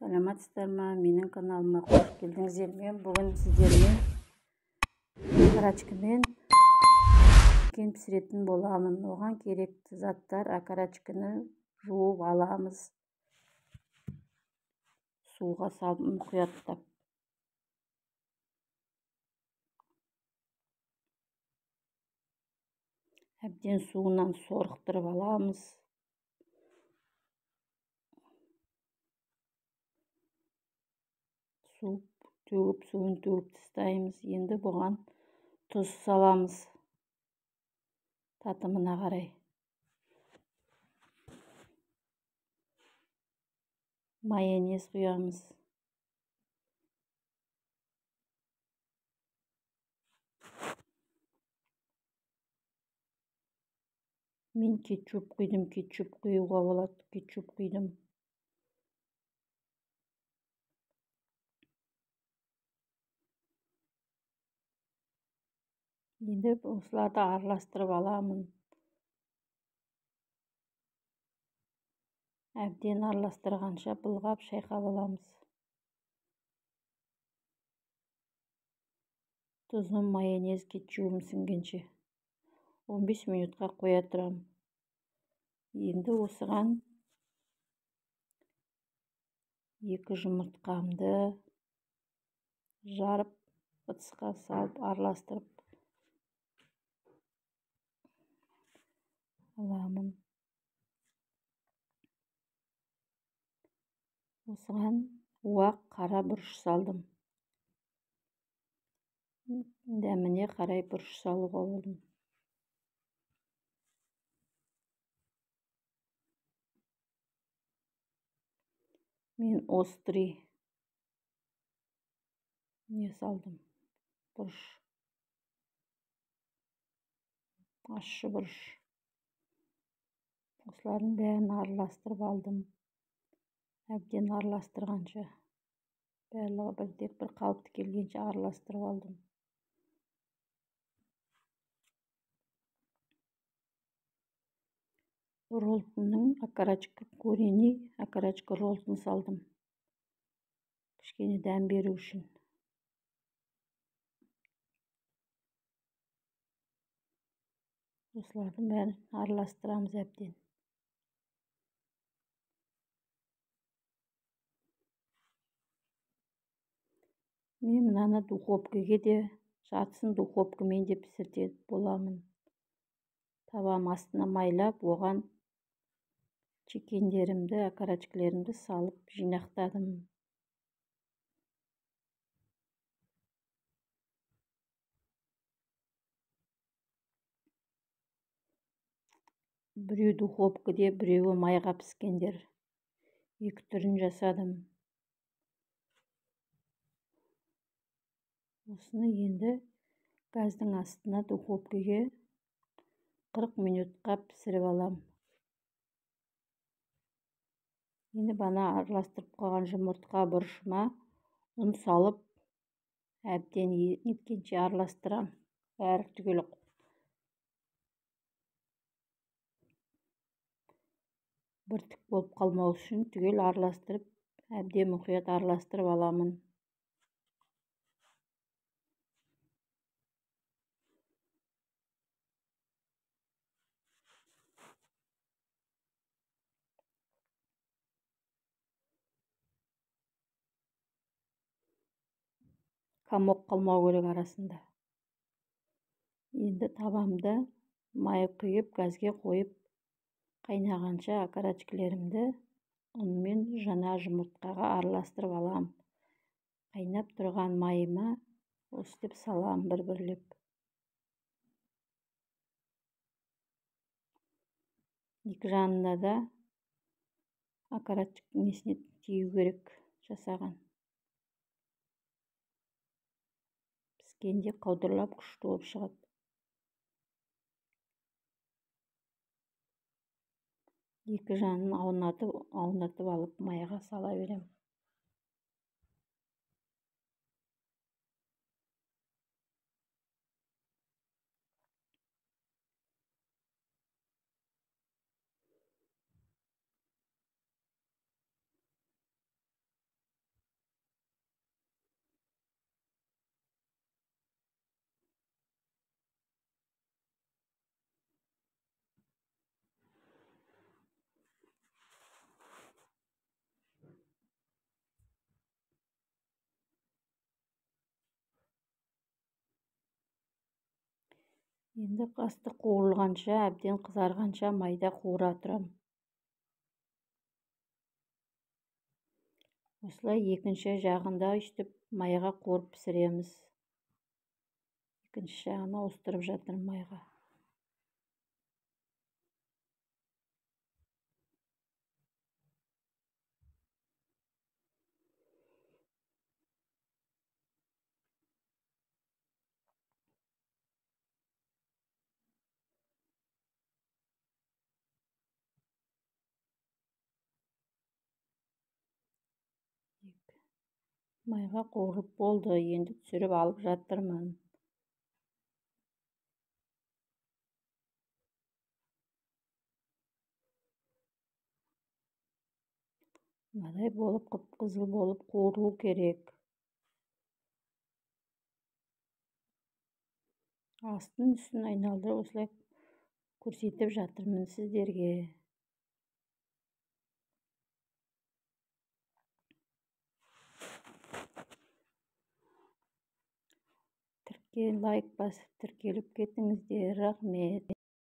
Саламатсыздар ма? Менің каналыма қош келдіңіздер. Мен бүгін сіздермен окорочкамен піскен пісіретін боламын. Оған керекті заттар: окорочканы жуып аламыз, суға салып мұқияттап. Әбден суынан сорықтырып аламыз. Суын төгіп тастаймыз. Енді бұған тұз саламыз татымына қарай. Майонез құямыз. Мен кетчуп құйдым, кетчуп құюға болады. Кетчуп құйдым. Енді осыларды араластырып аламын. Әбден араластырғанша былғап шайқап аламыз. Тұзым, майонез, кетчуым сіңгенше 15 минутқа қоя тұрам. Енді осыған 2 жұмыртқамды жарып, ыдысқа салып араластырып аламын. Осыған уақ қара бұрыш салдым. Дәміне қарай бұрыш салуға болдым. Мен острый не салдым? Бұрыш. Ащы бұрыш. Осылардың бәрін араластырып алдым. Әбден араластырғанша, барлығы бір қалыпты келгенше араластырып алдым. Роллтының окорочка корени, окорочка роллтын салдым. Кішкене дәм беру үшін. Осылардың бәрін араластырамыз әбден. Мен мынаны духовкаға де, жартысын духовкамен де пісіртетін боламын. Табам астына майлап, оған чекендерімді, окорочкаларымды салып жинақтадым. Біреу духовкаде, біреуі майға піскендер. 2 түрін жасадым. Осыны енді газдың астына духовкаға 40 минутқа пісіріп алам. Енді бана араластырып қойған жұмыртқа бұрышыма ұн салып, әбден неткенше араластырам. Бәрі түгел бір түк болып қалмау үшін түгел араластырып, әбден мұқият араластырып аламын. Комок қалмау керек арасында. Енді табамды май құйып, газге қойып, қайнағанша окорочкаларымды ұнмен жаңа жұмыртқаға араластырып алам. Қайнап тұрған майыма осып салам бір-бірлеп. Екі жанына да окорочка несіне тию керек жасаған. Піскенде қаудырлап күшті болып шығады. Екі жанын аунатып алып майға сала берем. Енді астық қуырылғанша, әбден қызарғанша майда қуыра тұрам. Осылай екінші жағында үстіп майға қуырып пісіреміз. Екінші жағына ауыстырып жатырмын майға. Майға қуырып болды, енді түсіріп алып жатырмын. Мынадай болып қып-қызыл болып қуырылу керек. Астын үстін айналдырып осылай көрсетіп жатырмын сіздерге. Лайк басып тіркеліп кетіңіздер, рахмет.